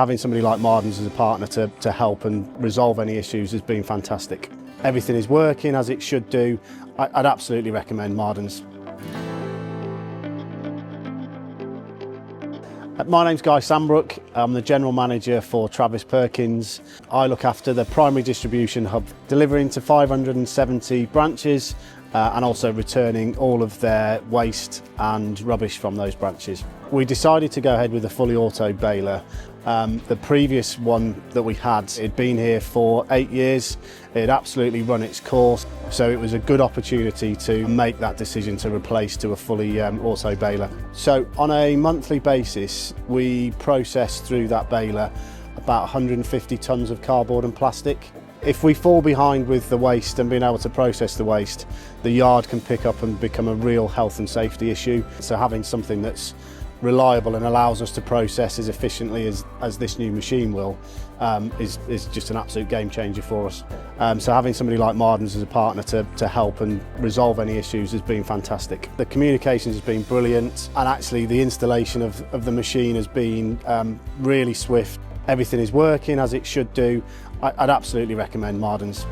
Having somebody like Mardon as a partner to help and resolve any issues has been fantastic. Everything is working as it should do. I'd absolutely recommend Mardon's. My name's Guy Sambrook. I'm the General Manager for Travis Perkins. I look after the primary distribution hub, delivering to 570 branches and also returning all of their waste and rubbish from those branches. We decided to go ahead with a fully auto baler. The previous one that we had, it'd been here for 8 years. It had absolutely run its course, so it was a good opportunity to make that decision to replace to a fully auto baler. So on a monthly basis, we process through that baler about 150 tonnes of cardboard and plastic. If we fall behind with the waste and being able to process the waste, the yard can pick up and become a real health and safety issue. So having something that's reliable and allows us to process as efficiently as this new machine will is just an absolute game changer for us. So having somebody like Mardon as a partner to help and resolve any issues has been fantastic. The communications has been brilliant, and actually the installation of the machine has been really swift. Everything is working as it should do. I'd absolutely recommend Mardon's.